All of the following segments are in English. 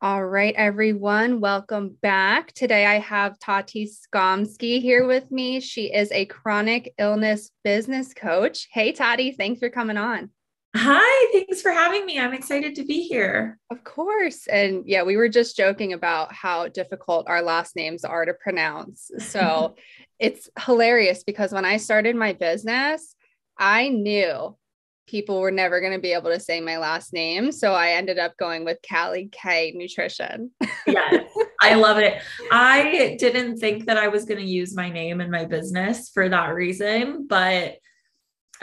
All right, everyone, welcome back. Today I have Tati Skomski here with me. She is a chronic illness business coach. Hey, Tati, thanks for coming on. Hi, thanks for having me. I'm excited to be here. Of course. And yeah, we were just joking about how difficult our last names are to pronounce. So it's hilarious because when I started my business, I knew people were never going to be able to say my last name. So I ended up going with Callie K Nutrition. Yes, I love it. I didn't think that I was going to use my name in my business for that reason, but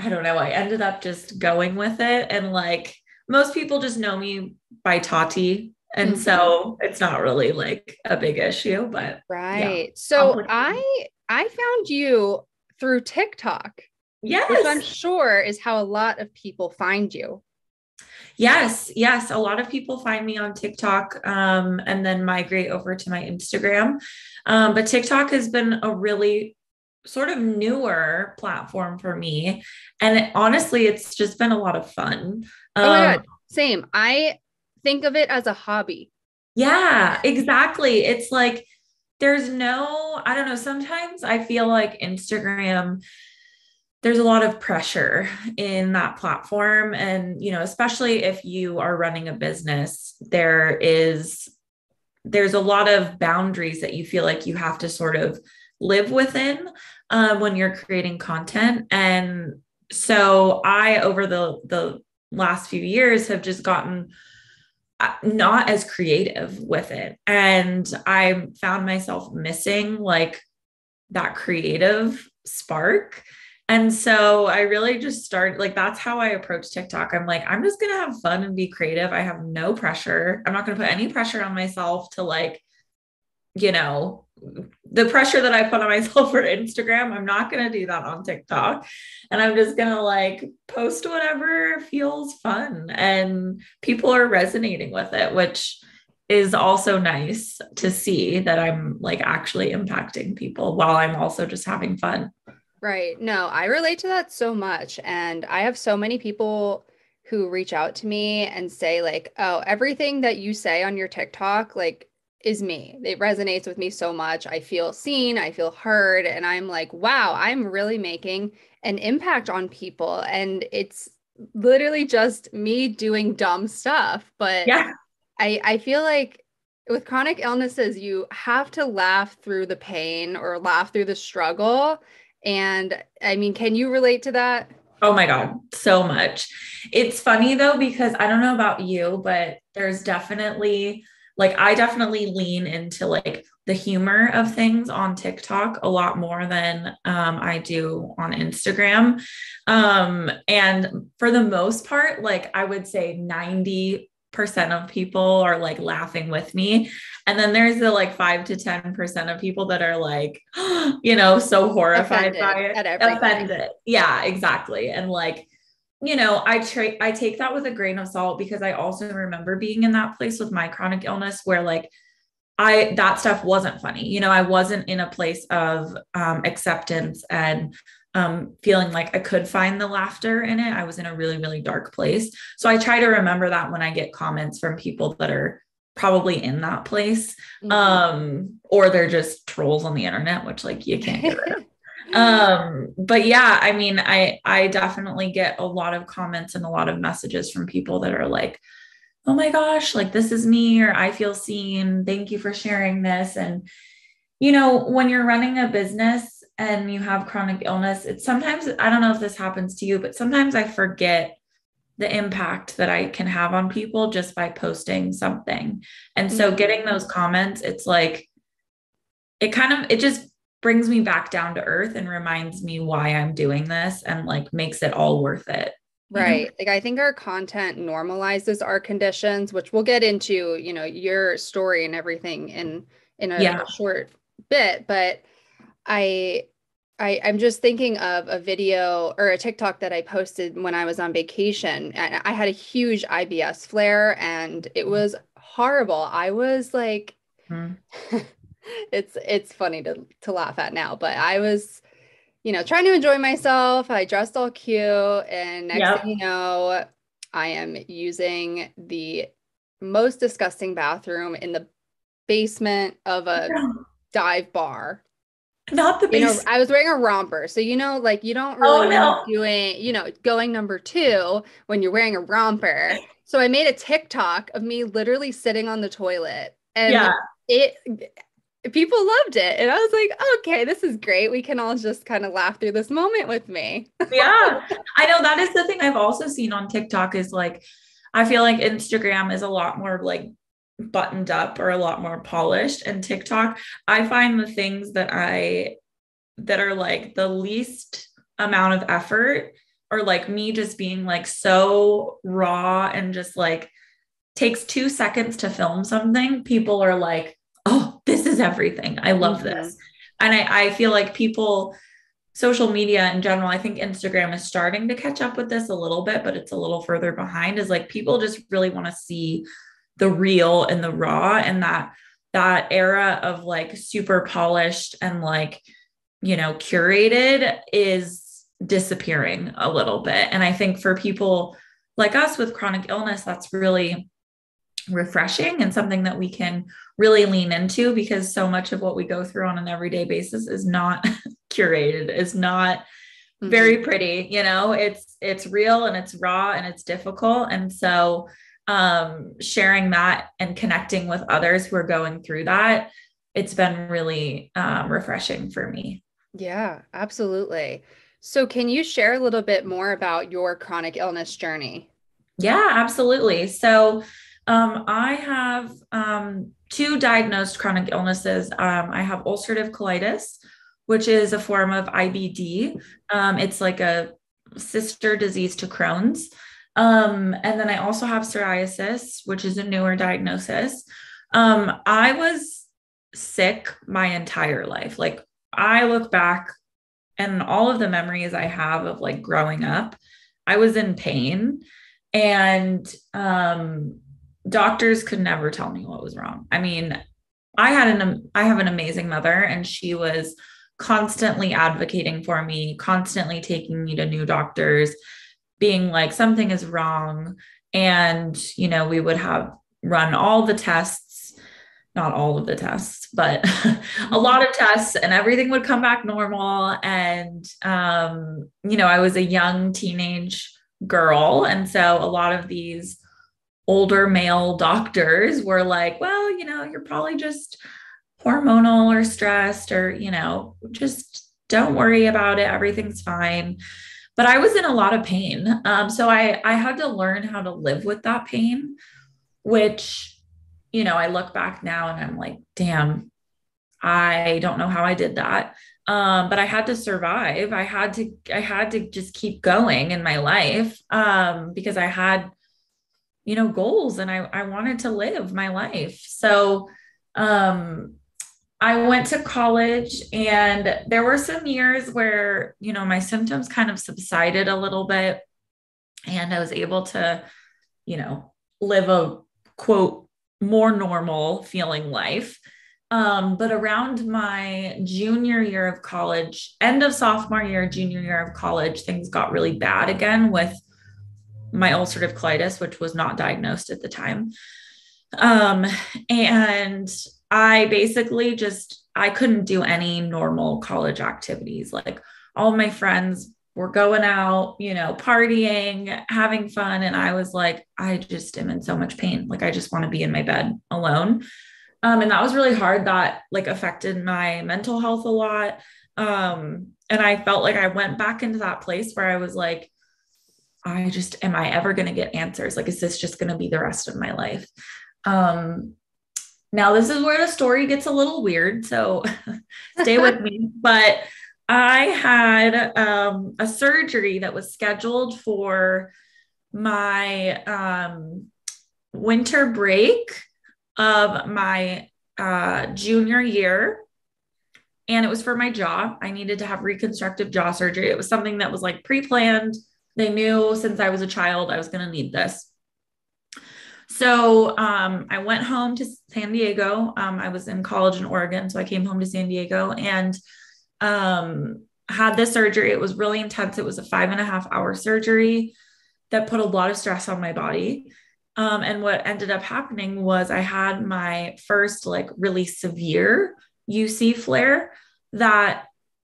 I don't know. I ended up just going with it. And like most people just know me by Tati. And Mhm. so it's not really like a big issue, but yeah, Right. So complicated. I found you through TikTok, which I'm Yes. sure is how a lot of people find you. Yes. A lot of people find me on TikTok and then migrate over to my Instagram. But TikTok has been a really sort of newer platform for me. And honestly, it's just been a lot of fun. Oh my Um, God, same. I think of it as a hobby. yeah, exactly. It's like I don't know, sometimes I feel like Instagram there's a lot of pressure in that platform. And, especially if you are running a business, there's a lot of boundaries that you feel like you have to sort of live within when you're creating content. And so I, over the last few years, have just gotten not as creative with it. And I found myself missing like that creative spark. And so I really just started like that's how I approach TikTok. I'm like, I'm just gonna have fun and be creative. I have no pressure. I'm not gonna put any pressure on myself to like, you know, the pressure that I put on myself for Instagram, I'm not gonna do that on TikTok. And I'm just gonna like post whatever feels fun. And people are resonating with it, which is also nice to see that I'm like actually impacting people while I'm also just having fun. Right. No, I relate to that so much. And I have so many people who reach out to me and say, like, oh, everything that you say on your TikTok, like, is me. It resonates with me so much. I feel seen, I feel heard. And I'm like, wow, I'm really making an impact on people. And it's literally just me doing dumb stuff. But Yeah. I feel like with chronic illnesses, you have to laugh through the pain or laugh through the struggle. And I mean, can you relate to that? Oh my God, so much. It's funny though, because I don't know about you, but there's definitely like I definitely lean into like the humor of things on TikTok a lot more than I do on Instagram. And for the most part, like I would say 90% of people are like laughing with me. And then there's the like 5 to 10% of people that are like, so horrified by Offended it, at everything. offended. Yeah, exactly. And like, I take that with a grain of salt because I also remember being in that place with my chronic illness where like that stuff wasn't funny. I wasn't in a place of acceptance and feeling like I could find the laughter in it. I was in a really, really dark place. So I try to remember that when I get comments from people that are probably in that place, Mhm. or they're just trolls on the internet, which like you can't get rid of. But yeah, I mean, I definitely get a lot of comments and a lot of messages from people that are like, oh my gosh, like this is me, or I feel seen. Thank you for sharing this. And, when you're running a business and you have chronic illness, it's sometimes, I don't know if this happens to you, but sometimes I forget the impact that I can have on people just by posting something. And so getting Mhm. those comments, it's like, it just brings me back down to earth and reminds me why I'm doing this and like makes it all worth it. Right. Like I think our content normalizes our conditions, which we'll get into, your story and everything in a Yeah. short bit, but I I'm just thinking of a video or a TikTok that I posted when I was on vacation. And I had a huge IBS flare and it was horrible. I was like Mhm. it's funny to laugh at now, but I was, trying to enjoy myself. I dressed all cute and next thing Yep. you know, I am using the most disgusting bathroom in the basement of a No, dive bar. not the base. I was wearing a romper. So, like you don't really Oh want to be no. doing, going number two when you're wearing a romper. So I made a TikTok of me literally sitting on the toilet and Yeah. it, people loved it. And I was like, okay, this is great. We can all just kind of laugh through this moment with me. Yeah. I know that is the thing I've also seen on TikTok is like, I feel like Instagram is a lot more like buttoned up or a lot more polished. And TikTok, I find the things that are like the least amount of effort or like me just being like so raw and just like takes 2 seconds to film something, people are like, oh, this is everything. I love Hmm. this. And I feel like people, social media in general, I think Instagram is starting to catch up with this a little bit, but it's a little further behind, is like people just really want to see the real and the raw, and that era of like super polished and like, curated is disappearing a little bit. And I think for people like us with chronic illness, that's really refreshing and something that we can really lean into, because so much of what we go through on an everyday basis is not curated, is not very Hmm. pretty. It's real and it's raw and it's difficult. And so sharing that and connecting with others who are going through that, it's been really refreshing for me. Yeah, absolutely. So can you share a little bit more about your chronic illness journey? Yeah, absolutely. So I have two diagnosed chronic illnesses. I have ulcerative colitis, which is a form of IBD. It's like a sister disease to Crohn's. And then I also have psoriasis, which is a newer diagnosis. I was sick my entire life. Like I look back and all of the memories I have of like growing up, I was in pain, and doctors could never tell me what was wrong. I mean, I have an amazing mother, and she was constantly advocating for me, constantly taking me to new doctors, being like something is wrong. And we would have run all the tests, not all of the tests, but a lot of tests, and everything would come back normal. And, I was a young teenage girl. And so a lot of these older male doctors were like, well, you're probably just hormonal or stressed, or, just don't worry about it. Everything's fine. But I was in a lot of pain. So I had to learn how to live with that pain, which, I look back now and I'm like, damn, I don't know how I did that. But I had to survive. I had to just keep going in my life, because I had, goals, and I wanted to live my life. So, um, I went to college, and there were some years where, my symptoms kind of subsided a little bit, and I was able to, you know, live a quote more normal feeling life. But around my junior year of college, end of sophomore year, junior year of college, things got really bad again with my ulcerative colitis, which was not diagnosed at the time. Um, and I basically I couldn't do any normal college activities. Like all my friends were going out, partying, having fun. And I was like, I just am in so much pain. Like, I just want to be in my bed alone. And that was really hard. That like affected my mental health a lot. And I felt like I went back into that place where I was like, am I ever going to get answers? Like, is this just going to be the rest of my life? Um, Now, this is where the story gets a little weird, so stay with me. But I had a surgery that was scheduled for my winter break of my junior year. And it was for my jaw. I needed to have reconstructive jaw surgery. It was something that was like pre planned. They knew since I was a child I was going to need this. So I went home to San Diego. I was in college in Oregon, so I came home to San Diego and had this surgery. It was really intense. It was a 5.5 hour surgery that put a lot of stress on my body. And what ended up happening was I had my first like really severe UC flare that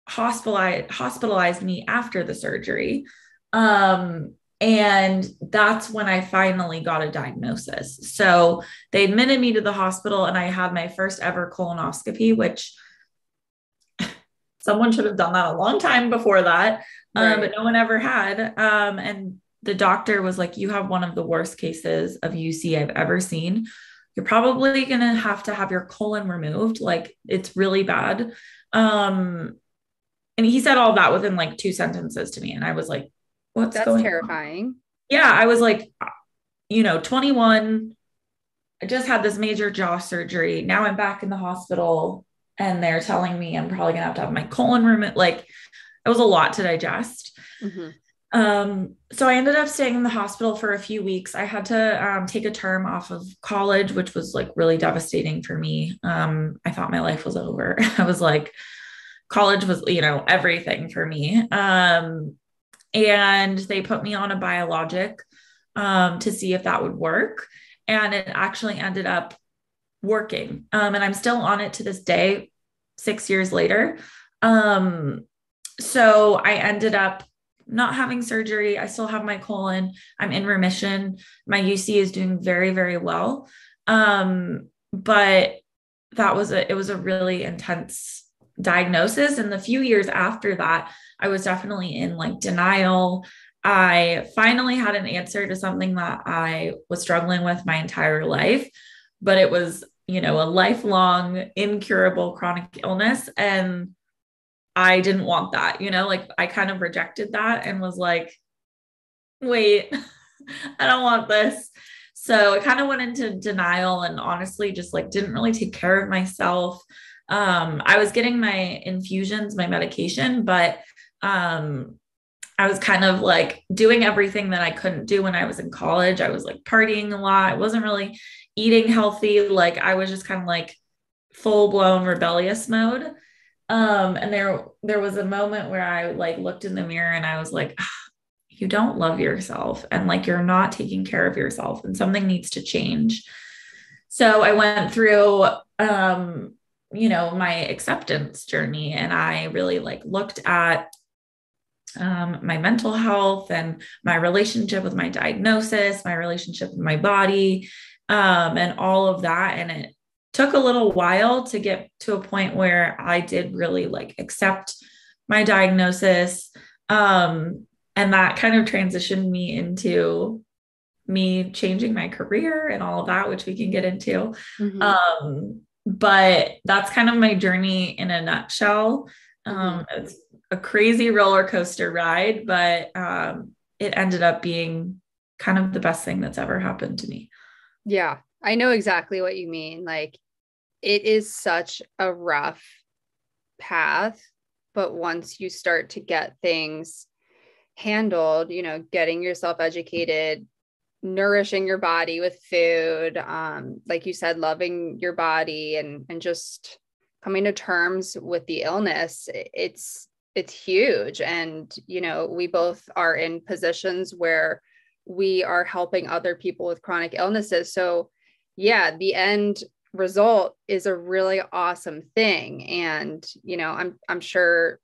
hospitalized me after the surgery. And that's when I finally got a diagnosis. So they admitted me to the hospital and I had my first ever colonoscopy, which someone should have done that a long time before that. Right. But no one ever had. And the doctor was like, you have one of the worst cases of UC I've ever seen. You're probably going to have your colon removed. Like it's really bad. And he said all that within like 2 sentences to me. And I was like, what's That's going on? terrifying. Yeah. I was like, 21. I just had this major jaw surgery. Now I'm back in the hospital and they're telling me I'm probably going to have my colon removed. Like it was a lot to digest. Mm-hmm. So I ended up staying in the hospital for a few weeks. I had to take a term off of college, which was like really devastating for me. I thought my life was over. I was like, college was, everything for me. And they put me on a biologic to see if that would work. And it actually ended up working. And I'm still on it to this day, 6 years later. So I ended up not having surgery. I still have my colon. I'm in remission. My UC is doing very, very well. But it was a really intense diagnosis. And the few years after that, I was definitely in like denial. I finally had an answer to something that I was struggling with my entire life, but it was, a lifelong incurable chronic illness. And I didn't want that, like I kind of rejected that and was like, wait, I don't want this. So I kind of went into denial and honestly just like didn't really take care of myself. I was getting my infusions, my medication, but I was kind of like doing everything that I couldn't do when I was in college. I was like partying a lot. I wasn't really eating healthy. Like I was just kind of like full blown rebellious mode. And there was a moment where I like looked in the mirror and I was like, you don't love yourself and like you're not taking care of yourself and something needs to change. So I went through my acceptance journey and I really like looked at my mental health and my relationship with my diagnosis, my relationship with my body, and all of that. And it took a little while to get to a point where I did really like accept my diagnosis. And that kind of transitioned me into me changing my career and all of that, which we can get into. Mm-hmm. But that's kind of my journey in a nutshell. It's a crazy roller coaster ride, but it ended up being kind of the best thing that's ever happened to me. Yeah, I know exactly what you mean. Like it is such a rough path, but once you start to get things handled, getting yourself educated, nourishing your body with food, like you said, loving your body and just coming to terms with the illness, it's huge. And, we both are in positions where we are helping other people with chronic illnesses. So yeah, the end result is a really awesome thing. And, I'm sure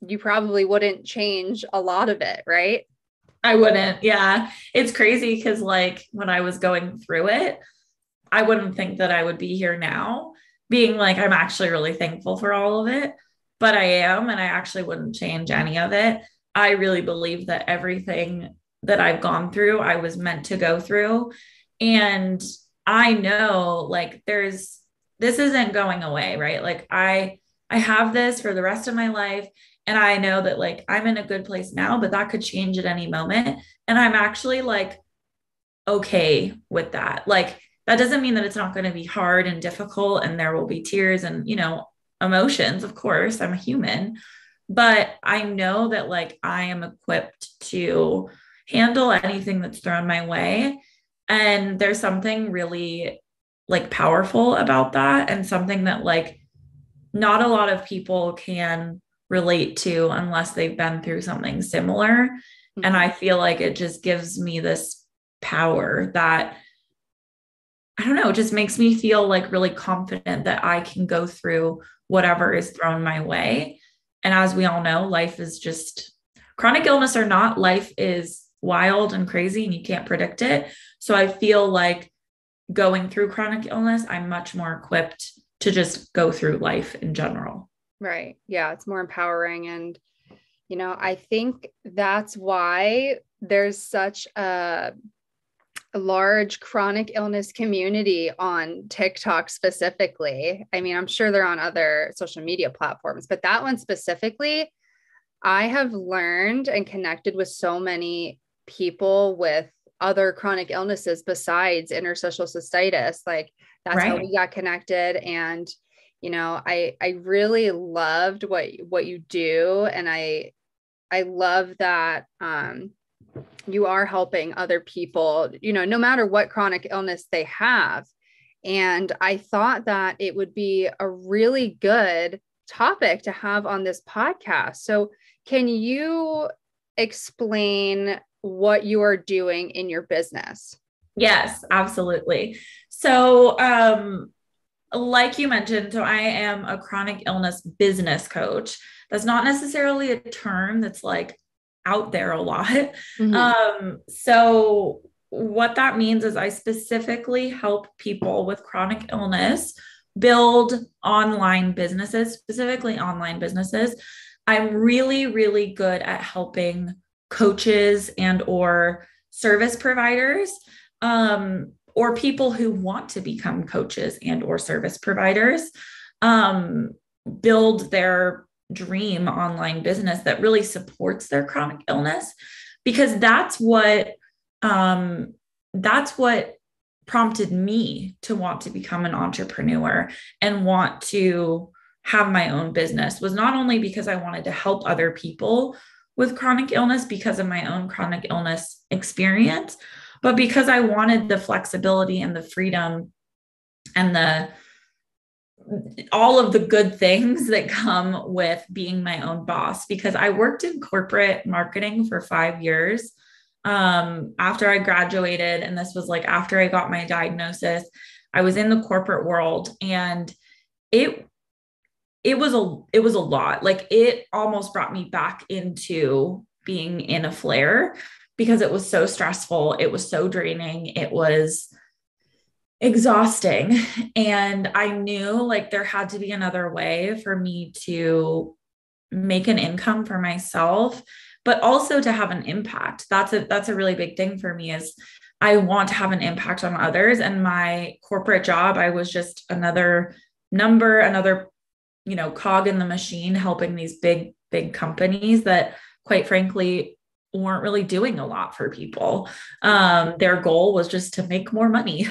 you probably wouldn't change a lot of it, right? I wouldn't. Yeah. It's crazy because, like, when I was going through it, I wouldn't think that I would be here now, being like, I'm actually really thankful for all of it, but I am, and I actually wouldn't change any of it. I really believe that everything that I've gone through, I was meant to go through. And I know, like, this isn't going away, right? Like, I have this for the rest of my life. And I know that like I'm in a good place now, but that could change at any moment. And I'm actually like okay with that. Like that doesn't mean that it's not going to be hard and difficult and there will be tears and, emotions. Of course, I'm a human, but I know that like I am equipped to handle anything that's thrown my way. And there's something really like powerful about that and something that like not a lot of people can relate to unless they've been through something similar. And I feel like it just gives me this power that I don't know, it just makes me feel like really confident that I can go through whatever is thrown my way. And as we all know, life is just chronic illness or not, life is wild and crazy and you can't predict it. So I feel like going through chronic illness, I'm much more equipped to just go through life in general. Right. Yeah, it's more empowering. And, I think that's why there's such a large chronic illness community on TikTok specifically. I mean, I'm sure they're on other social media platforms, but that one specifically, I have learned and connected with so many people with other chronic illnesses besides interstitial cystitis. Like that's how Right. we got connected. And, I really loved what you do. And I love that, you are helping other people, no matter what chronic illness they have. And I thought that it would be a really good topic to have on this podcast. So, can you explain what you are doing in your business? Yes, absolutely. So, like you mentioned, so I am a chronic illness business coach. That's not necessarily a term that's like out there a lot. Mm-hmm. So what that means is I specifically help people with chronic illness build online businesses, specifically online businesses. I'm really, really good at helping coaches and or service providers, or people who want to become coaches and or service providers, um, build their dream online business that really supports their chronic illness, because that's what prompted me to want to become an entrepreneur and want to have my own business, was not only because I wanted to help other people with chronic illness because of my own chronic illness experience, but because I wanted the flexibility and the freedom and the all of the good things that come with being my own boss. Because I worked in corporate marketing for 5 years, after I graduated, and this was like after I got my diagnosis. I was in the corporate world, and it it was a lot. Like it almost brought me back into being in a flare because it was so stressful. It was so draining. It was exhausting. And I knew like there had to be another way for me to make an income for myself, but also to have an impact. That's a really big thing for me is I want to have an impact on others. And my corporate job, I was just another number, another, cog in the machine, helping these big companies that quite frankly weren't really doing a lot for people. Their goal was just to make more money,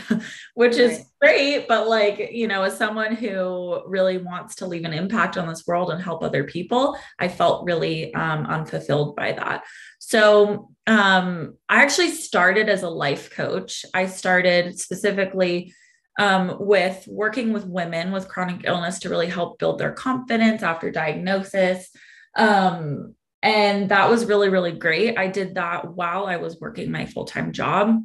which is Right. great. But like, as someone who really wants to leave an impact on this world and help other people, I felt really unfulfilled by that. So I actually started as a life coach. I started specifically with working with women with chronic illness to really help build their confidence after diagnosis. And that was really, really great. I did that while I was working my full-time job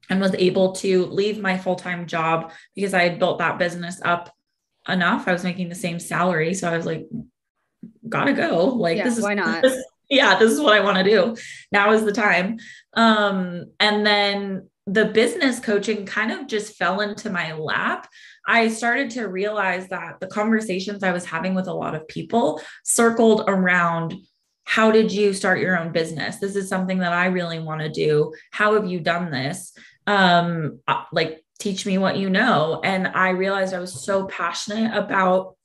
and was able to leave my full-time job because I had built that business up enough. I was making the same salary. So I was like, gotta go. Like Yeah, this is why not? this, yeah, this is what I want to do. Now is the time. And then the business coaching kind of just fell into my lap. I started to realize that the conversations I was having with a lot of people circled around, how did you start your own business? This is something that I really want to do. How have you done this? Like, teach me what you know. And I realized I was so passionate about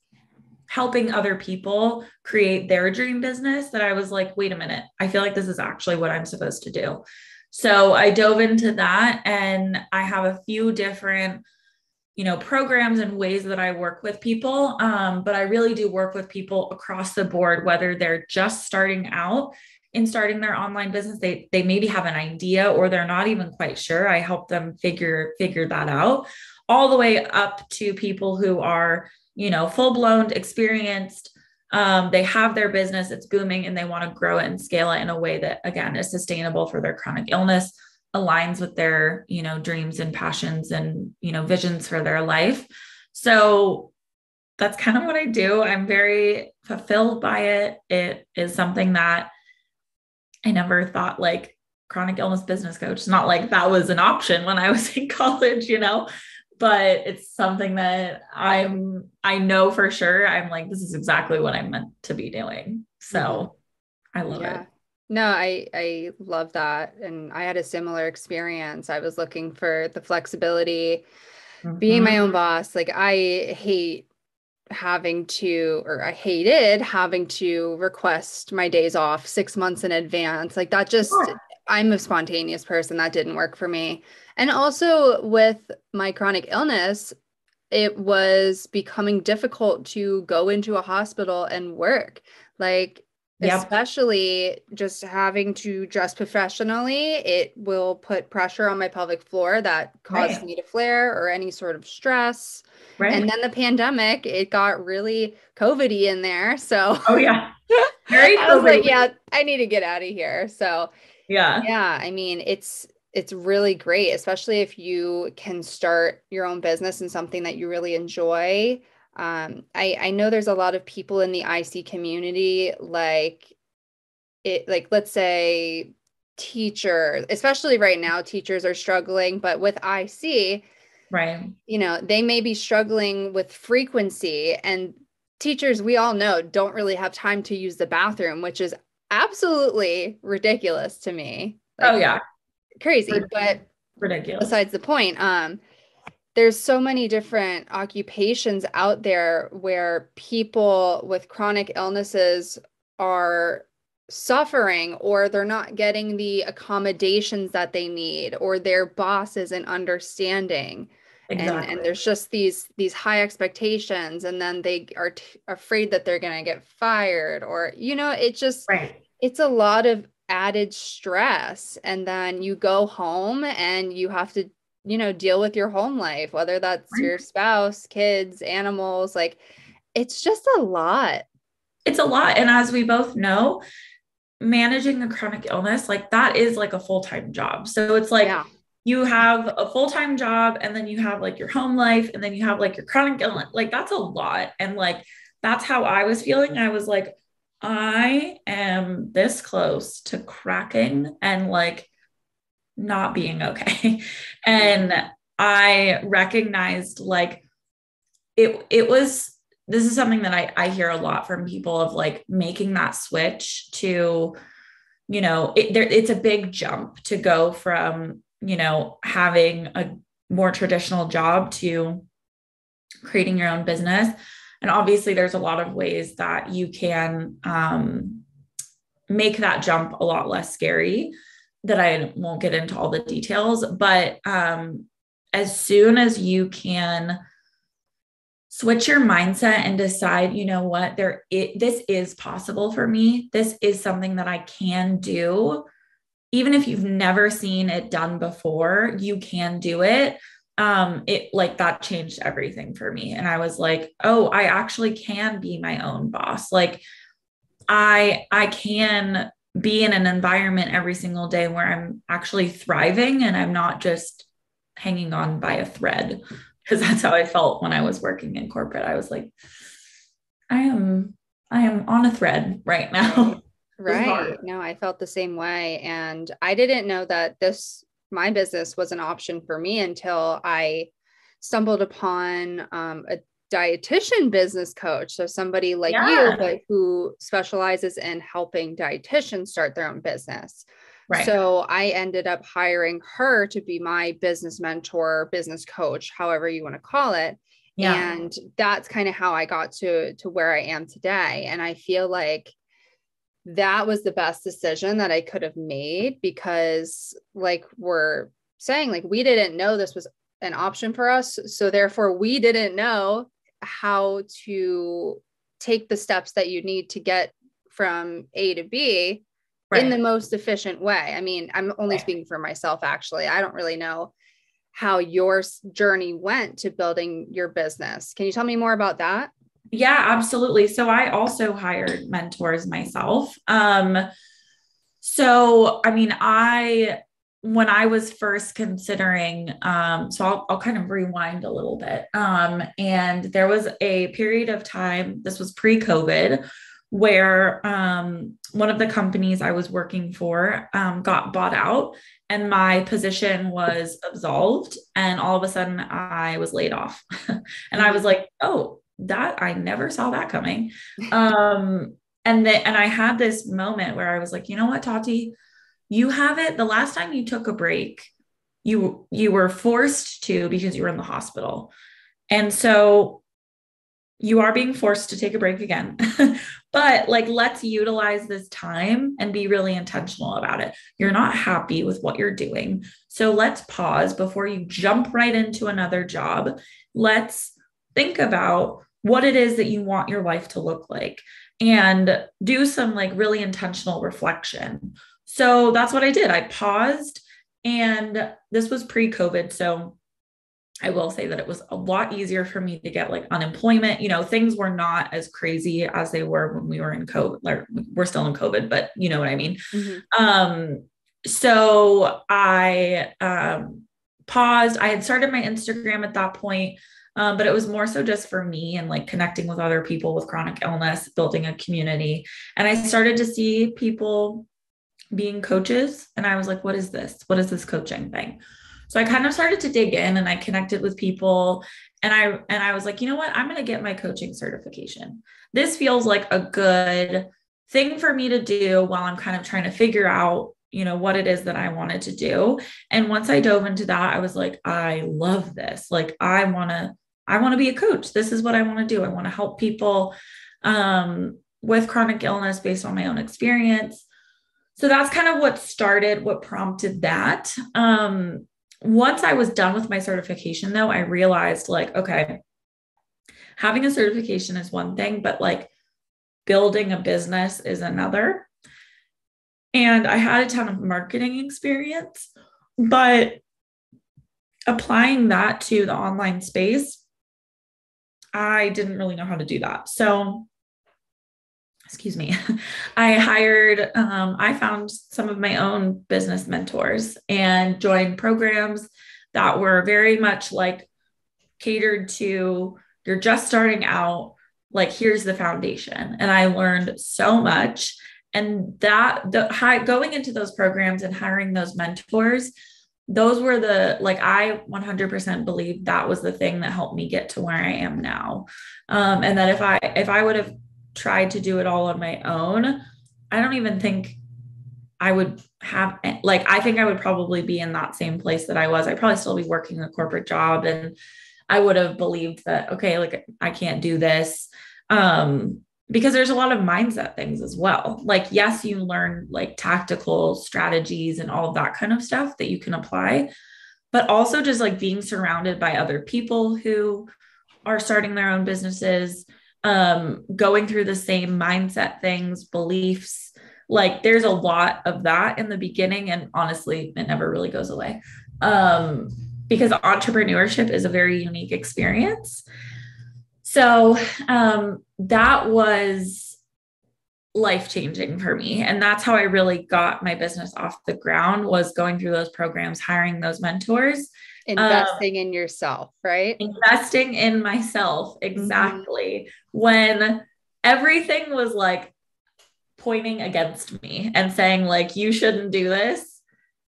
helping other people create their dream business that I was like, wait a minute, I feel like this is actually what I'm supposed to do. So I dove into that, and I have a few different, programs and ways that I work with people. But I really do work with people across the board, whether they're just starting out in starting their online business, they maybe have an idea or they're not even quite sure. I help them figure that out, all the way up to people who are, full blown experienced. They have their business, it's booming, and they want to grow it and scale it in a way that, again, is sustainable for their chronic illness. aligns with their, dreams and passions and, visions for their life. So that's kind of what I do. I'm very fulfilled by it. It is something that I never thought like chronic illness business coach. It's not like that was an option when I was in college, but it's something that I know for sure. I'm like, this is exactly what I'm meant to be doing. So I love it. No, I love that. And I had a similar experience. I was looking for the flexibility, being my own boss. Like I hate having to, or I hated having to request my days off 6 months in advance. Like that just, Sure. I'm a spontaneous person. That didn't work for me. And also with my chronic illness, it was becoming difficult to go into a hospital and work. Like, Yep. especially just having to dress professionally, it will put pressure on my pelvic floor that caused Right. me to flare or any sort of stress. And Right. then the pandemic, it got really COVID-y in there. So Oh yeah. Very I was COVID. like, yeah, I need to get out of here. So Yeah. yeah, I mean, it's really great, especially if you can start your own business and something that you really enjoy. I know there's a lot of people in the IC community, like let's say teacher, especially right now, teachers are struggling, but with IC, Right. they may be struggling with frequency, and teachers, we all know, don't really have time to use the bathroom, which is absolutely ridiculous to me. Oh Like yeah. crazy, but Ridiculous. besides the point, there's so many different occupations out there where people with chronic illnesses are suffering, or they're not getting the accommodations that they need, or their boss isn't understanding. And Exactly. there's just these high expectations, and then they are afraid that they're going to get fired, or Right. it's a lot of added stress. And then you go home and you have to deal with your home life, whether that's Right. your spouse, kids, animals. Like it's just a lot. It's a lot. And as we both know, managing a chronic illness, like that is like a full-time job. So it's like Yeah. you have a full-time job and then you have like your home life and then you have like your chronic illness. Like that's a lot. And like that's how I was feeling. I was like, I am this close to cracking and like not being okay. And I recognized like it was this is something that I hear a lot from people of like making that switch to, it's a big jump to go from, having a more traditional job to creating your own business. And obviously there's a lot of ways that you can make that jump a lot less scary that I won't get into all the details, but as soon as you can switch your mindset and decide, you know what, this is possible for me. This is something that I can do. Even if you've never seen it done before, you can do it. It like that changed everything for me. And I was like, oh, I actually can be my own boss. Like I can be in an environment every single day where I'm actually thriving and I'm not just hanging on by a thread, because that's how I felt when I was working in corporate. I was like, I am on a thread right now. Right. It was hard. Right. No, I felt the same way. And I didn't know that my business was an option for me until I stumbled upon a dietitian business coach. So somebody like you, Yeah. but who specializes in helping dietitians start their own business. Right. So I ended up hiring her to be my business mentor, business coach, however you want to call it. Yeah. And that's kind of how I got to where I am today. And I feel like that was the best decision that I could have made, because like we're saying, like we didn't know this was an option for us. So therefore we didn't know how to take the steps that you need to get from A to B in the Right. most efficient way. I mean, I'm only Right. speaking for myself, actually. I don't really know how your journey went to building your business. Can you tell me more about that? Yeah, absolutely. So I also hired mentors myself. So I mean, I when I was first considering, so I'll kind of rewind a little bit. And there was a period of time, this was pre-COVID, where one of the companies I was working for got bought out and my position was absolved. And all of a sudden I was laid off. And I was like, oh, that I never saw that coming. And I had this moment where I was like, you know what, Tati, you have it. The last time you took a break, you were forced to because you were in the hospital. And so you are being forced to take a break again. But like, let's utilize this time and be really intentional about it. You're not happy with what you're doing. So let's pause before you jump right into another job. Let's think about what it is that you want your life to look like and do some like really intentional reflection. So that's what I did. I paused, and this was pre-COVID. So I will say that it was a lot easier for me to get like unemployment. You know, things were not as crazy as they were when we were in COVID. Like, we're still in COVID, but you know what I mean? So I paused. I had started my Instagram at that point, but it was more so just for me and like connecting with other people with chronic illness, building a community. And I started to see people being coaches. And I was like, what is this? What is this coaching thing? So I kind of started to dig in, and I connected with people, and I was like, you know what? I'm going to get my coaching certification. This feels like a good thing for me to do while I'm kind of trying to figure out, you know, what it is that I wanted to do. And once I dove into that, I was like, I love this. Like, I want to be a coach. This is what I want to do. I want to help people with chronic illness based on my own experience. So that's kind of what prompted that. Once I was done with my certification, though, I realized like, okay, having a certification is one thing, but like building a business is another. And I had a ton of marketing experience, but applying that to the online space, I didn't really know how to do that. So excuse me, I found some of my own business mentors and joined programs that were very much like catered to, you're just starting out, like, here's the foundation. And I learned so much. And going into those programs and hiring those mentors, those were I 100% believe that was the thing that helped me get to where I am now. And that if I would have tried to do it all on my own, I don't even think I would have, like, I think I would probably be in that same place that I was. I'd probably still be working a corporate job, and I would have believed that, okay, like, I can't do this. Because there's a lot of mindset things as well. Like, yes, you learn like tactical strategies and all of that kind of stuff that you can apply, but also just like being surrounded by other people who are starting their own businesses, going through the same mindset things, beliefs. Like, there's a lot of that in the beginning. And honestly, it never really goes away. Because entrepreneurship is a very unique experience. So that was life-changing for me. And that's how I really got my business off the ground, was going through those programs, hiring those mentors. Investing in yourself, right? Investing in myself. Exactly. When everything was like pointing against me and saying like, you shouldn't do this.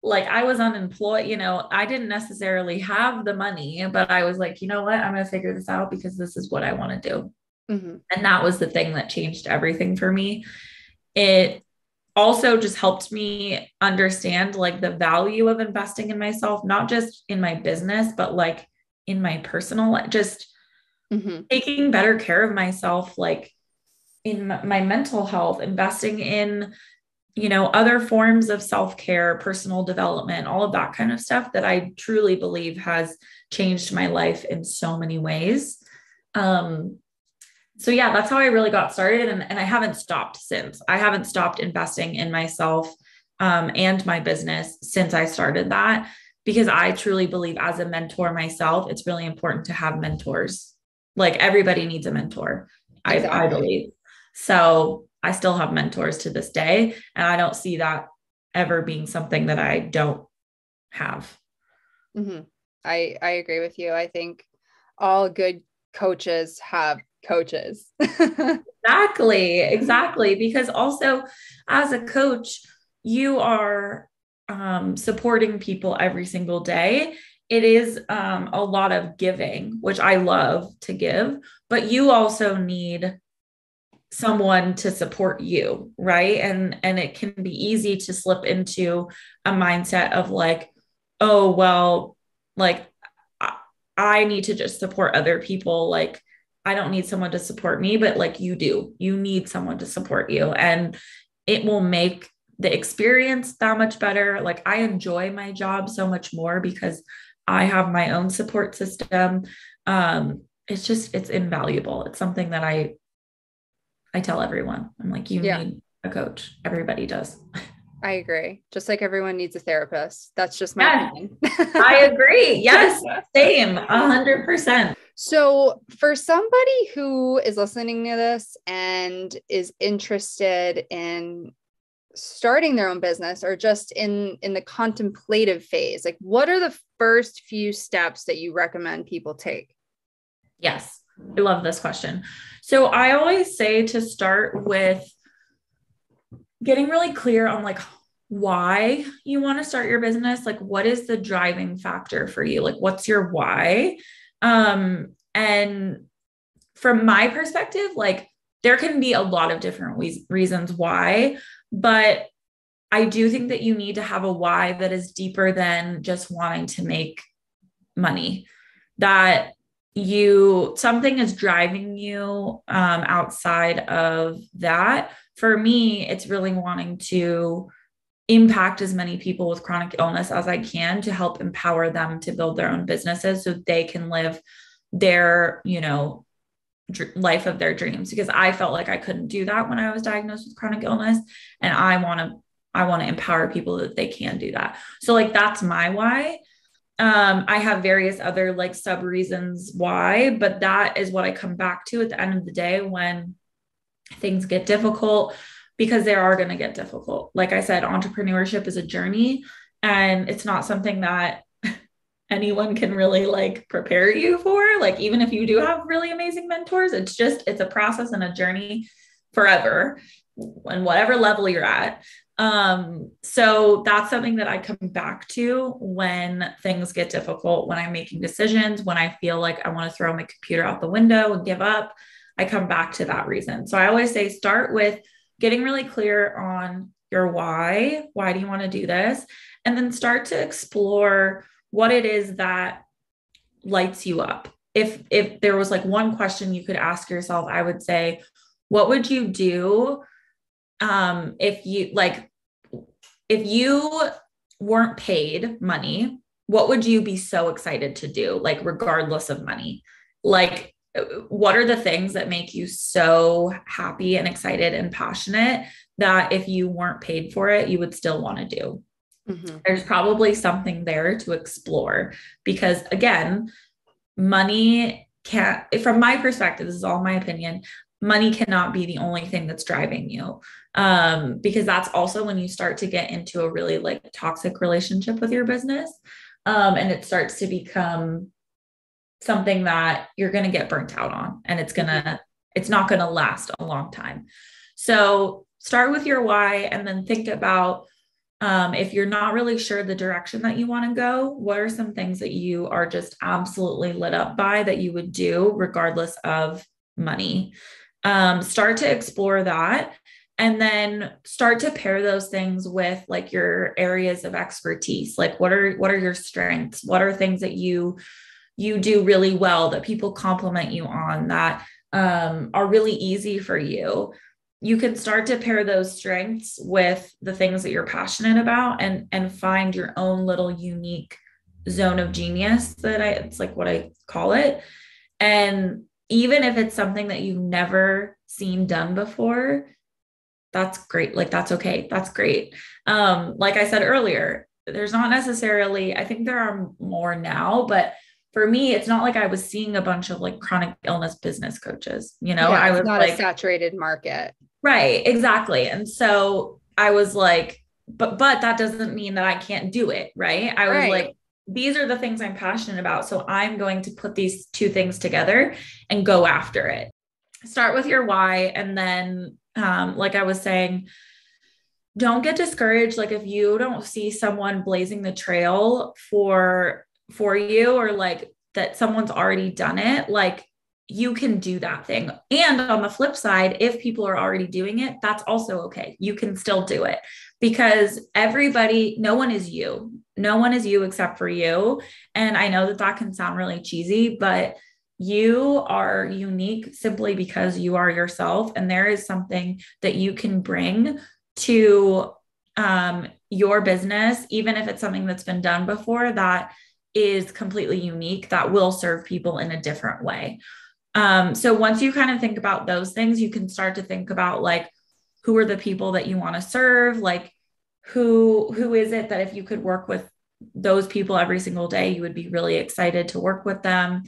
Like, I was unemployed, you know, I didn't necessarily have the money, but I was like, you know what, I'm going to figure this out because this is what I want to do. And that was the thing that changed everything for me. It also just helped me understand like the value of investing in myself, not just in my business, but like in my personal life, just taking better care of myself, like in my mental health, investing in, you know, other forms of self-care, personal development, all of that kind of stuff that I truly believe has changed my life in so many ways. So yeah, that's how I really got started. And I haven't stopped since. I haven't stopped investing in myself and my business since I started that, because I truly believe, as a mentor myself, it's really important to have mentors. Like, everybody needs a mentor. Exactly. I believe. So I still have mentors to this day, and I don't see that ever being something that I don't have. Hmm. I agree with you. I think all good coaches have coaches. Exactly. Because also, as a coach, you are supporting people every single day. It is a lot of giving, which I love to give, but you also need someone to support you, right? And it can be easy to slip into a mindset of like, oh well, like I need to just support other people. Like I don't need someone to support me, but like you do. You need someone to support you, and it will make the experience that much better. Like I enjoy my job so much more because I have my own support system. It's invaluable. It's something that I tell everyone. I'm like, you Yeah, need a coach. Everybody does. I agree. Just like everyone needs a therapist. That's just my Yes, opinion. I agree. Yes, same, 100%. So, for somebody who is listening to this and is interested in starting their own business or just in the contemplative phase, like what are the first few steps that you recommend people take? Yes, I love this question. So I always say to start with getting really clear on like why you want to start your business. Like, what is the driving factor for you? Like, what's your why? And from my perspective, like, there can be a lot of different reasons why, but I do think that you need to have a why that is deeper than just wanting to make money. That something is driving you outside of that. For me, it's really wanting to impact as many people with chronic illness as I can to help empower them to build their own businesses so they can live their, life of their dreams, because I felt like I couldn't do that when I was diagnosed with chronic illness, and I want to empower people that they can do that. So like that's my why. I have various other like sub reasons why, but that is what I come back to at the end of the day when things get difficult, because they are going to get difficult. Like I said, entrepreneurship is a journey, and it's not something that anyone can really like prepare you for. Like, even if you do have really amazing mentors, it's a process and a journey forever, and whatever level you're at. So that's something that I come back to when things get difficult, when I'm making decisions, when I feel like I want to throw my computer out the window and give up. I come back to that reason. So I always say start with getting really clear on your why. Why do you want to do this? And then start to explore what it is that lights you up. If there was like one question you could ask yourself, I would say, what would you do if you weren't paid money? What would you be so excited to do, like regardless of money? Like, what are the things that make you so happy and excited and passionate that if you weren't paid for it, you would still want to do? Mm-hmm. There's probably something there to explore, because again, money can't, from my perspective, this is all my opinion, money cannot be the only thing that's driving you. Because that's also when you start to get into a really like toxic relationship with your business. And it starts to become something that you're going to get burnt out on, and it's not going to last a long time. So start with your why, and then think about, if you're not really sure the direction that you want to go, what are some things that you are just absolutely lit up by that you would do regardless of money? Start to explore that, and then start to pair those things with like your areas of expertise. Like what are your strengths? What are things that you do really well, that people compliment you on, that are really easy for you? You can start to pair those strengths with the things that you're passionate about, and find your own little unique zone of genius, it's like what I call it. And even if it's something that you've never seen done before, that's great. Like, that's okay. That's great. Like I said earlier, there's not necessarily, I think there are more now, but for me, it's not like I was seeing a bunch of like chronic illness business coaches, Yeah, I it's was not a like, saturated market. right, exactly. And so I was like, but that doesn't mean that I can't do it. Right. I was like, Right. these are the things I'm passionate about. So I'm going to put these two things together and go after it. Start with your why. And then, like I was saying, don't get discouraged. Like if you don't see someone blazing the trail for you, or like that someone's already done it, like you can do that thing. And on the flip side, if people are already doing it, that's also okay. You can still do it, because everybody, no one is you. No one is you except for you. And I know that that can sound really cheesy, but you are unique simply because you are yourself. And there is something that you can bring to your business, even if it's something that's been done before, that is completely unique, that will serve people in a different way. So once you kind of think about those things, you can start to think about like, who are the people that you want to serve? Like who is it that if you could work with those people every single day, you would be really excited to work with them?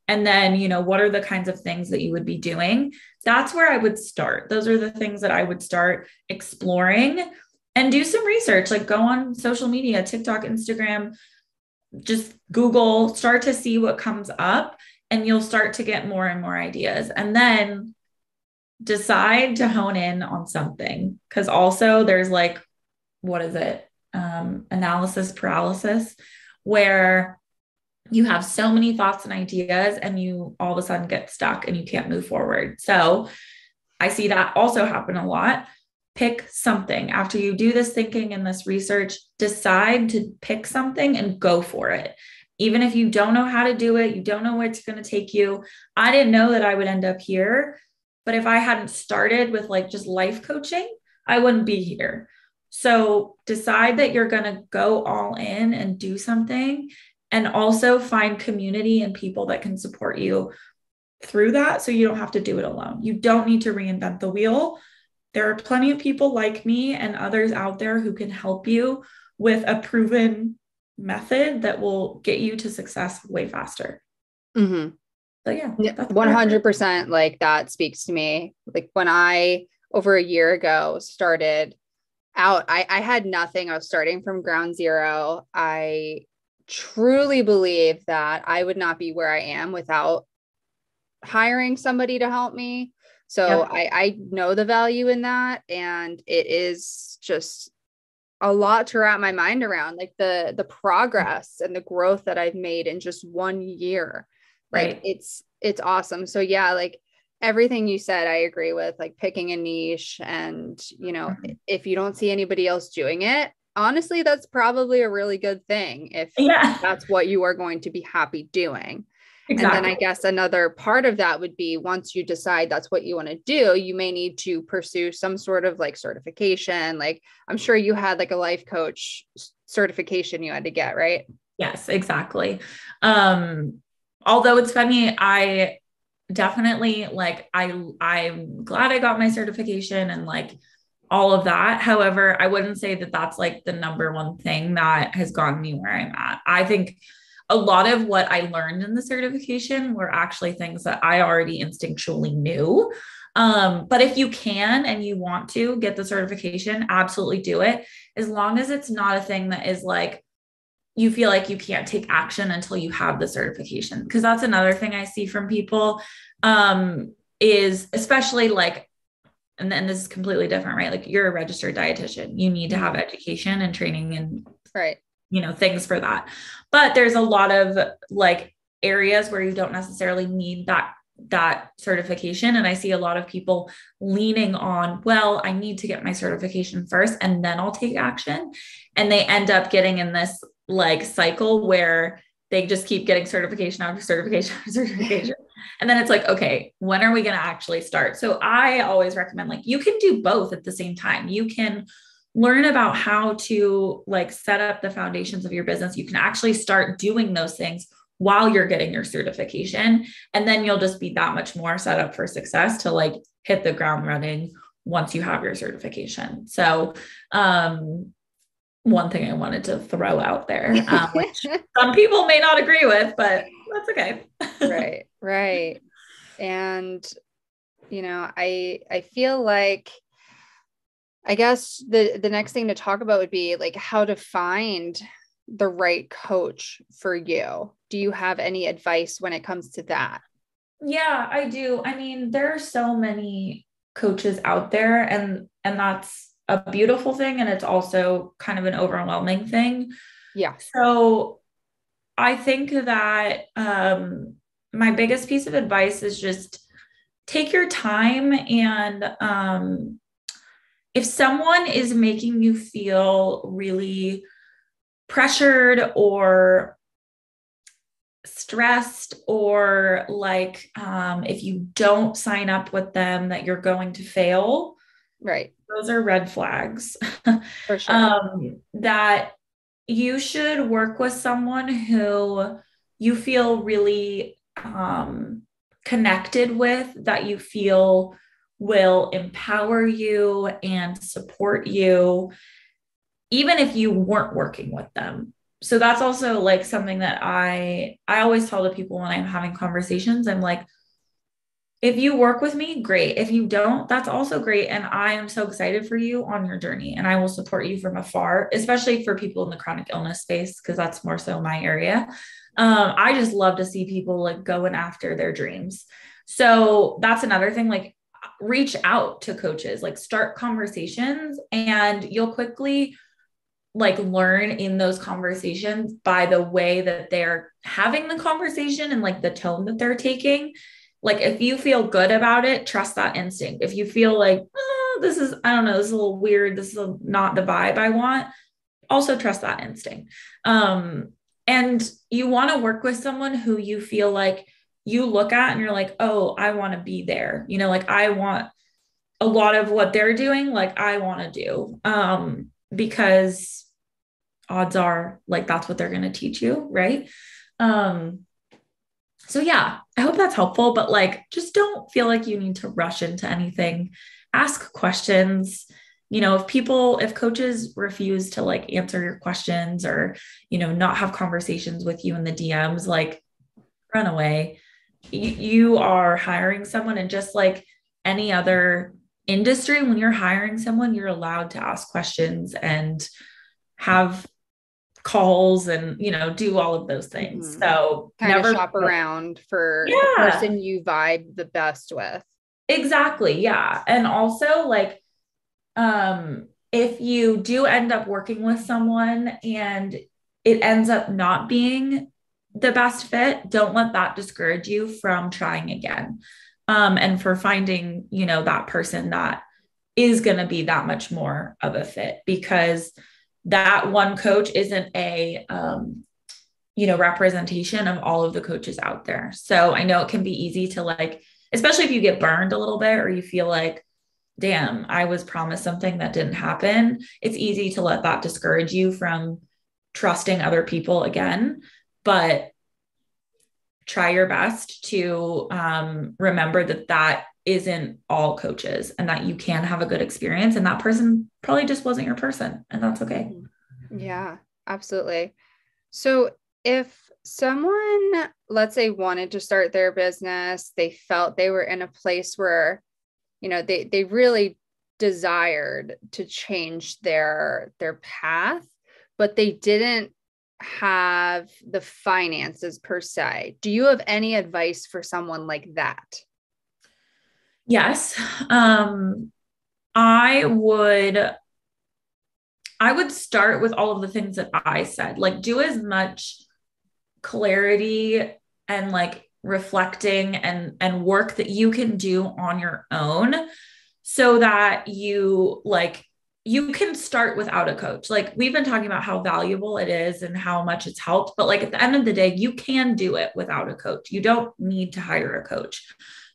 And then, you know, what are the kinds of things that you would be doing? That's where I would start. Those are the things that I would start exploring, and do some research, like go on social media, TikTok, Instagram, just Google, start to see what comes up, and you'll start to get more and more ideas. And then decide to hone in on something. Because also there's like, what is it? Analysis paralysis, where you have so many thoughts and ideas and you all of a sudden get stuck and you can't move forward. So I see that also happen a lot. Pick something after you do this thinking and this research, decide to pick something and go for it. Even if you don't know how to do it, you don't know where it's going to take you. I didn't know that I would end up here, but if I hadn't started with like just life coaching, I wouldn't be here. So decide that you're going to go all in and do something, and also find community and people that can support you through that, so you don't have to do it alone. You don't need to reinvent the wheel. There are plenty of people like me and others out there who can help you with a proven method that will get you to success way faster. Mm-hmm. So yeah, that's 100%. Like that speaks to me. Like when I, over a year ago, started out, I had nothing. I was starting from ground zero. I truly believe that I would not be where I am without hiring somebody to help me. So yep. I know the value in that. And it is just a lot to wrap my mind around, like the progress and the growth that I've made in just 1 year. Like Right. it's awesome. So yeah, like everything you said, I agree with, like picking a niche. And, you know, if you don't see anybody else doing it, honestly, that's probably a really good thing if Yeah, that's what you are going to be happy doing. And then I exactly. guess another part of that would be, once you decide that's what you want to do, you may need to pursue some sort of like certification. Like I'm sure you had like a life coach certification you had to get, right? Yes, exactly. Although it's funny, I definitely like I'm glad I got my certification and like all of that. However, I wouldn't say that that's like the number one thing that has gotten me where I'm at. I think a lot of what I learned in the certification were actually things that I already instinctually knew. But if you can and you want to get the certification, absolutely do it. As long as it's not a thing that is like, you feel like you can't take action until you have the certification. Because that's another thing I see from people, is especially like, and then this is completely different, right? Like you're a registered dietitian, you need to have Mhm. education and training and, Right. you know, things for that. But there's a lot of like areas where you don't necessarily need that certification. And I see a lot of people leaning on, well, I need to get my certification first and then I'll take action. And they end up getting in this like cycle where they just keep getting certification after certification after certification. And then it's like, okay, when are we going to actually start? So I always recommend like you can do both at the same time. You can learn about how to like set up the foundations of your business. You can actually start doing those things while you're getting your certification. And then you'll just be that much more set up for success to like hit the ground running once you have your certification. So, one thing I wanted to throw out there, which some people may not agree with, but that's okay. Right. Right. And, you know, I feel like I guess the next thing to talk about would be like how to find the right coach for you. Do you have any advice when it comes to that? Yeah, I do. I mean, there are so many coaches out there, and that's a beautiful thing, and it's also kind of an overwhelming thing. Yeah. So I think that my biggest piece of advice is just take your time, and if someone is making you feel really pressured or stressed, or like if you don't sign up with them that you're going to fail, Right. those are red flags. For sure. That you should work with someone who you feel really connected with, that you feel will empower you and support you, even if you weren't working with them. So that's also like something that I always tell the people when I'm having conversations. I'm like, if you work with me, great. If you don't, that's also great. And I am so excited for you on your journey, and I will support you from afar, especially for people in the chronic illness space, because that's more so my area. I just love to see people like going after their dreams. So that's another thing, like reach out to coaches, like start conversations, and you'll quickly like learn in those conversations by the way that they're having the conversation and like the tone that they're taking. Like if you feel good about it, trust that instinct. If you feel like, oh, this is, I don't know, this is a little weird, this is not the vibe I want, also trust that instinct. And you want to work with someone who you feel like you look at and you're like, oh, I want to be there. You know, like I want a lot of what they're doing, like I want to do. Because odds are like that's what they're going to teach you, right? um so yeah, I hope that's helpful, but like just don't feel like you need to rush into anything. Ask questions. You know, if coaches refuse to like answer your questions, or not have conversations with you in the DMs, like run away. You are hiring someone, and just like any other industry, when you're hiring someone, you're allowed to ask questions and have calls and do all of those things. Mm-hmm. So Kind of never. shop around for the Yeah, person you vibe the best with. exactly. Yeah. And also like if you do end up working with someone and it ends up not being the best fit, don't let that discourage you from trying again. And for finding that person that is going to be that much more of a fit, because that one coach isn't a representation of all of the coaches out there. So I know it can be easy to like, especially if you get burned a little bit, or you feel like, damn, I was promised something that didn't happen. It's easy to let that discourage you from trusting other people again. But try your best to remember that that isn't all coaches, and that you can have a good experience, and that person probably just wasn't your person, and that's okay. Yeah, absolutely. So if someone, let's say, wanted to start their business, they felt they were in a place where, they really desired to change their path, but they didn't have the finances per se. Do you have any advice for someone like that? Yes. I would start with all of the things that I said, like do as much clarity and like reflecting and work that you can do on your own, so that you can start without a coach. Like we've been talking about how valuable it is and how much it's helped, but like at the end of the day, you can do it without a coach. You don't need to hire a coach.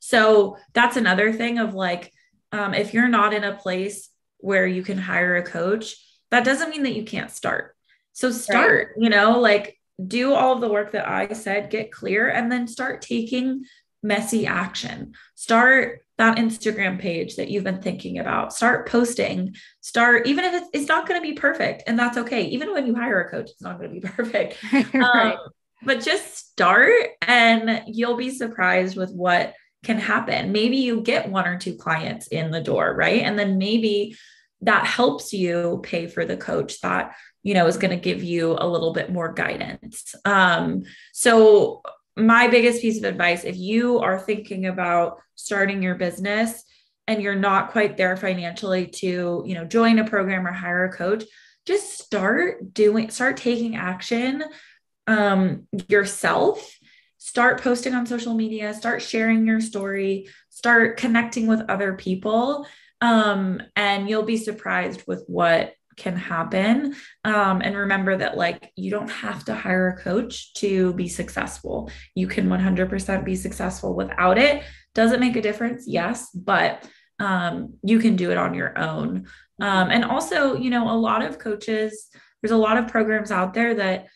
So that's another thing of like, if you're not in a place where you can hire a coach, that doesn't mean that you can't start. So Right. start, like do all of the work that I said, get clear, and then start taking messy action. Start that Instagram page that you've been thinking about. Start posting. Start, even if it's not going to be perfect, and that's okay. Even when you hire a coach, it's not going to be perfect. Right. But just start, and you'll be surprised with what can happen. Maybe you get one or two clients in the door, right? And then maybe that helps you pay for the coach that, is going to give you a little bit more guidance. So my biggest piece of advice, if you are thinking about starting your business and you're not quite there financially to, join a program or hire a coach, just start taking action yourself. Start posting on social media, start sharing your story, start connecting with other people. And you'll be surprised with what can happen. And remember that you don't have to hire a coach to be successful. You can 100% be successful without it. Does it make a difference? Yes, but you can do it on your own. And also, a lot of coaches, there's a lot of programs out there that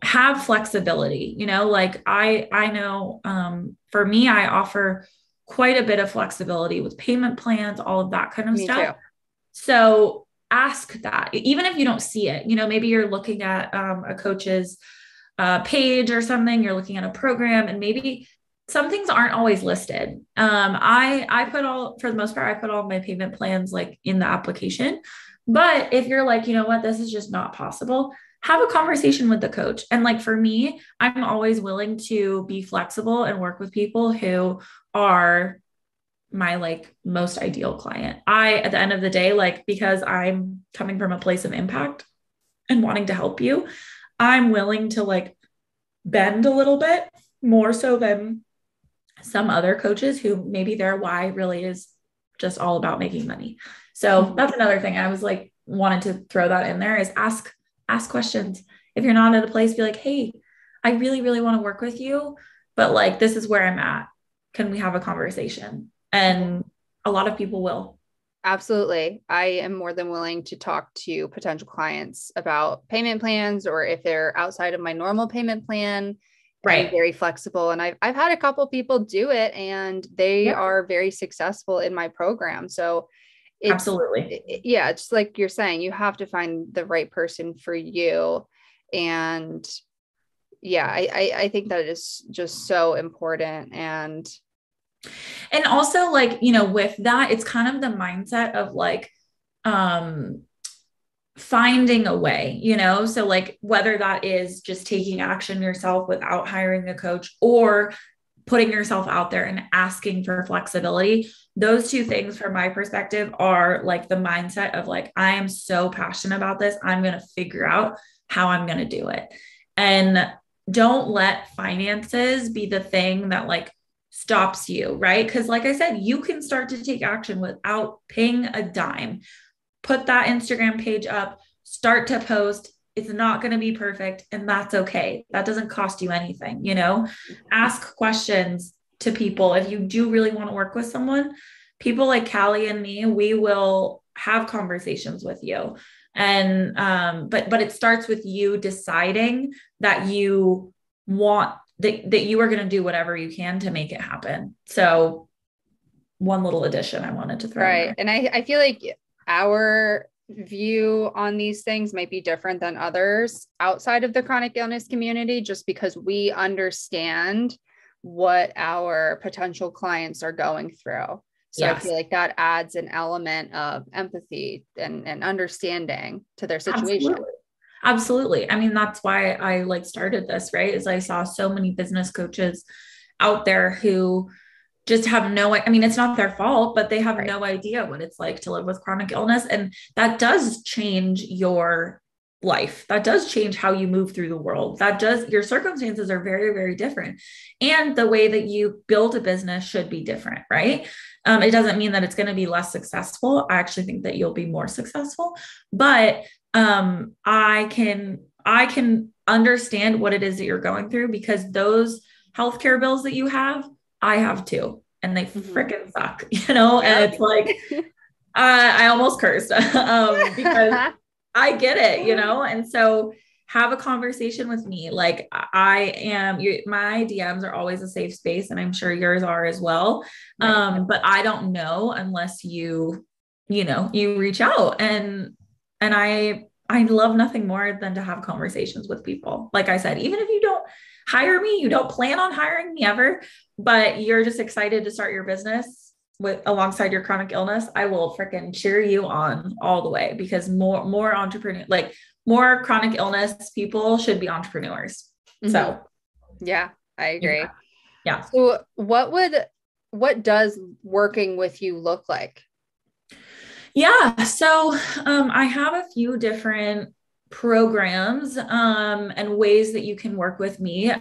have flexibility, I know for me, I offer quite a bit of flexibility with payment plans, all of that kind of Me stuff. too. So ask that, even if you don't see it, maybe you're looking at a coach's page or something, you're looking at a program, and maybe some things aren't always listed. For the most part, I put all my payment plans in the application. But if you're like, what, this is just not possible, have a conversation with the coach. And for me, I'm always willing to be flexible and work with people who are my most ideal client. At the end of the day, because I'm coming from a place of impact and wanting to help you, I'm willing to bend a little bit more so than some other coaches who maybe their why really is just all about making money. So that's another thing I was wanted to throw that in there, is ask questions. If you're not at a place, be like, hey, I really, really want to work with you, but this is where I'm at. Can we have a conversation? And a lot of people will. Absolutely. I am more than willing to talk to potential clients about payment plans, or if they're outside of my normal payment plan. Right. And very flexible. And I've had a couple people do it, and they are very successful in my program. So Absolutely. It's like you're saying, you have to find the right person for you. And I think that is just so important. And also with that, it's kind of the mindset of finding a way, so whether that is just taking action yourself without hiring a coach, or putting yourself out there and asking for flexibility. Those two things from my perspective are the mindset of I am so passionate about this. I'm going to figure out how I'm going to do it. And don't let finances be the thing that stops you, right? Because I said, you can start to take action without paying a dime. Put that Instagram page up, start to post. It's not going to be perfect, and that's okay. That doesn't cost you anything, Ask questions to people. If you do really want to work with someone, people like Callie and me, we will have conversations with you. And but it starts with you deciding that you want that you are going to do whatever you can to make it happen. So one little addition I wanted to throw in there. And I feel like our view on these things might be different than others outside of the chronic illness community, just because we understand what our potential clients are going through. So yes. I feel like that adds an element of empathy and understanding to their situation. Absolutely. I mean, that's why I started this, right? Is I saw so many business coaches out there who just have it's not their fault, but they have right. no idea what it's like to live with chronic illness. And that does change your life. That does change how you move through the world. Your circumstances are very, very different. And the way that you build a business should be different, right? It doesn't mean that it's going to be less successful. I actually think that you'll be more successful, but I can understand what it is that you're going through, because those healthcare bills that you have, I have too, and they freaking suck, and it's I almost cursed because I get it, and so have a conversation with me. My DMs are always a safe space, and I'm sure yours are as well. Right. But I don't know unless you reach out, and I love nothing more than to have conversations with people. Like I said, even if you don't hire me, you don't plan on hiring me ever, but you're just excited to start your business, with alongside your chronic illness, I will freaking cheer you on all the way, because more entrepreneur, like more chronic illness people should be entrepreneurs. Mhm. So Yeah, I yeah. agree. Yeah. So what does working with you look like? Yeah. So I have a few different programs and ways that you can work with me.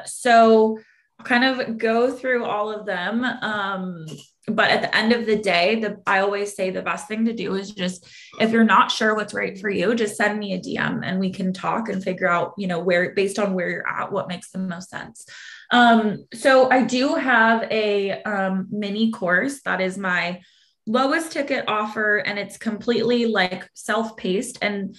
So I'll kind of go through all of them. But at the end of the day, I always say the best thing to do is just, if you're not sure what's right for you, just send me a DM and we can talk and figure out, where, based on where you're at, what makes the most sense. So I do have a mini course that is my lowest ticket offer, and it's completely like self-paced. And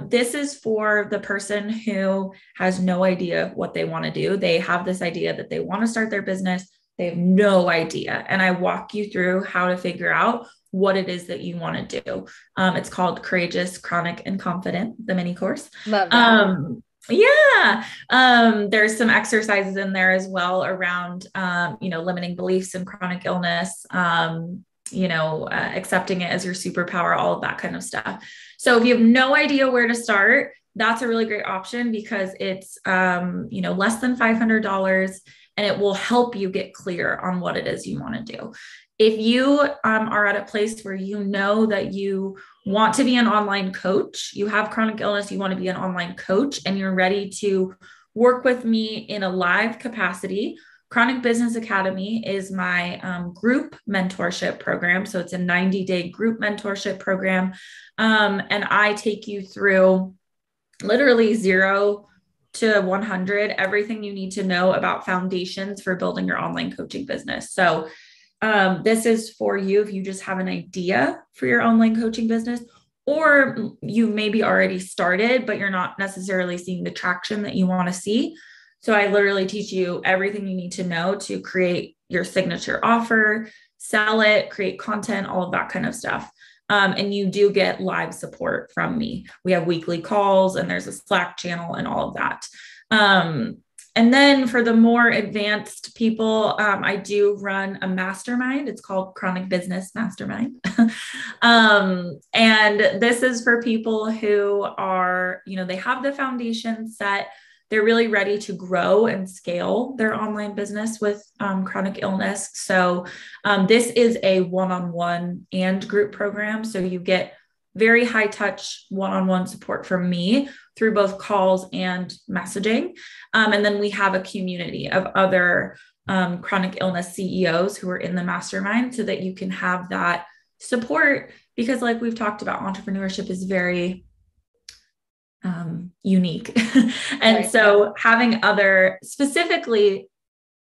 this is for the person who has no idea what they want to do. They have this idea that they want to start their business. They have no idea. And I walk you through how to figure out what it is that you want to do. It's called Courageous, Chronic, and Confident, the mini course. Love that. Yeah. There's some exercises in there as well around, limiting beliefs in chronic illness, accepting it as your superpower, all of that kind of stuff. So if you have no idea where to start, that's a really great option, because it's, less than $500, and it will help you get clear on what it is you want to do. If you are at a place where you know that you want to be an online coach, you have chronic illness, you want to be an online coach, and you're ready to work with me in a live capacity, Chronic Business Academy is my group mentorship program. So it's a 90-day group mentorship program. And I take you through literally 0 to 100, everything you need to know about foundations for building your online coaching business. So this is for you if you just have an idea for your online coaching business, or you maybe already started, but you're not necessarily seeing the traction that you want to see. So I literally teach you everything you need to know to create your signature offer, sell it, create content, all of that kind of stuff. And you do get live support from me. We have weekly calls, and there's a Slack channel and all of that. And then for the more advanced people, I do run a mastermind. It's called Chronic Business Mastermind. And this is for people who are, they have the foundation set. They're really ready to grow and scale their online business with chronic illness. So this is a one-on-one and group program. So you get very high touch one-on-one support from me through both calls and messaging. And then we have a community of other chronic illness CEOs who are in the mastermind, so that you can have that support, because like we've talked about, entrepreneurship is very unique. And Right. so having other, specifically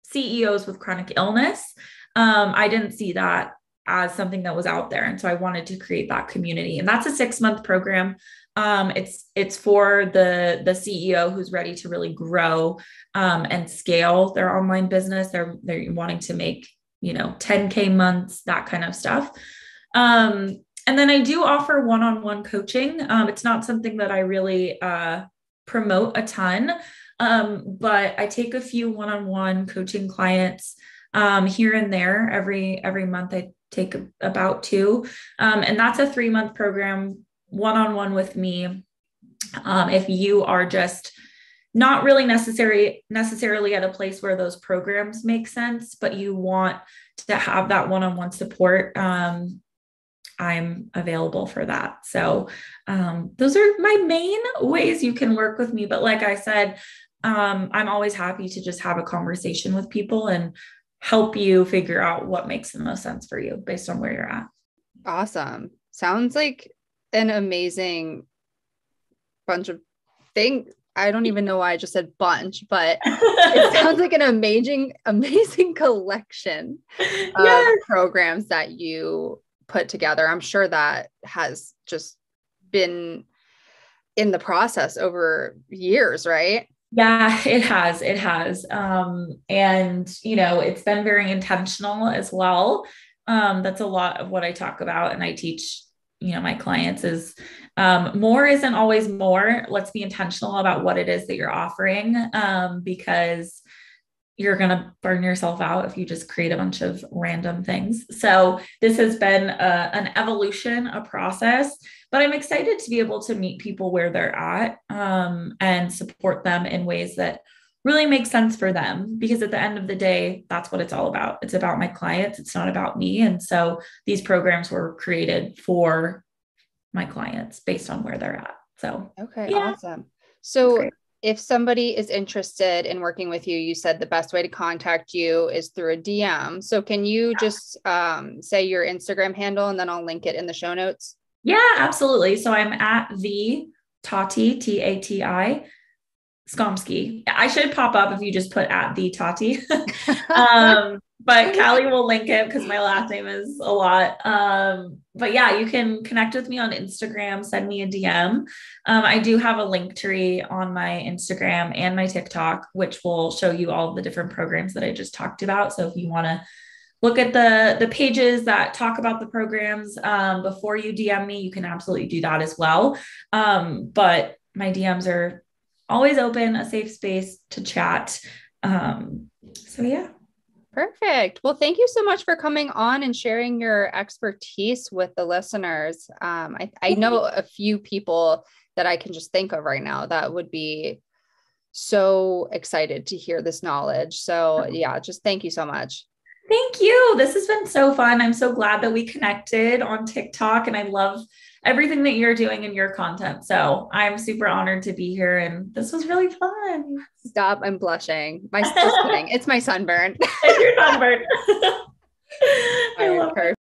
CEOs with chronic illness, I didn't see that as something that was out there. And so I wanted to create that community. And that's a 6-month program. It's for the CEO who's ready to really grow and scale their online business. They're wanting to make, 10K months, that kind of stuff. And then I do offer one-on-one coaching. It's not something that I really promote a ton, but I take a few one-on-one coaching clients here and there. Every month I take about 2. And that's a 3-month program, one-on-one with me. If you are just not really necessarily at a place where those programs make sense, but you want to have that one-on-one support, I'm available for that. So those are my main ways you can work with me. But like I said, I'm always happy to just have a conversation with people and help you figure out what makes the most sense for you based on where you're at. Awesome. Sounds like an amazing bunch of things. I don't even know why I just said bunch, but it sounds like an amazing collection of programs that you put together. I'm sure that has just been in the process over years, right? Yeah, it has. It has. And, it's been very intentional as well. That's a lot of what I talk about and I teach, my clients is more isn't always more. Let's be intentional about what it is that you're offering, because you're going to burn yourself out if you just create a bunch of random things. So this has been an evolution, a process, but I'm excited to be able to meet people where they're at, and support them in ways that really make sense for them. Because at the end of the day, that's what it's all about. It's about my clients. It's not about me. And so these programs were created for my clients based on where they're at. So Okay, yeah, awesome. it's So great. if somebody is interested in working with you, you said the best way to contact you is through a DM. So can you just say your Instagram handle and then I'll link it in the show notes? Yeah, absolutely. So I'm at the Tati, Tati Skomski. I should pop up if you just put at the Tati. But Callie will link it because my last name is a lot. But yeah, you can connect with me on Instagram, send me a DM. I do have a link tree on my Instagram and my TikTok, which will show you all of the different programs that I just talked about. So if you want to look at the pages that talk about the programs before you DM me, you can absolutely do that as well. But my DMs are always open, a safe space to chat. So yeah. Perfect. Well, thank you so much for coming on and sharing your expertise with the listeners. I know a few people that I can just think of right now that would be so excited to hear this knowledge. So, yeah, just thank you so much. Thank you. This has been so fun. I'm so glad that we connected on TikTok, and I love everything that you're doing in your content. So I'm super honored to be here, and this was really fun. Stop, I'm blushing. Just kidding. It's my sunburn. It's your sunburn. All I right, love perfect. it.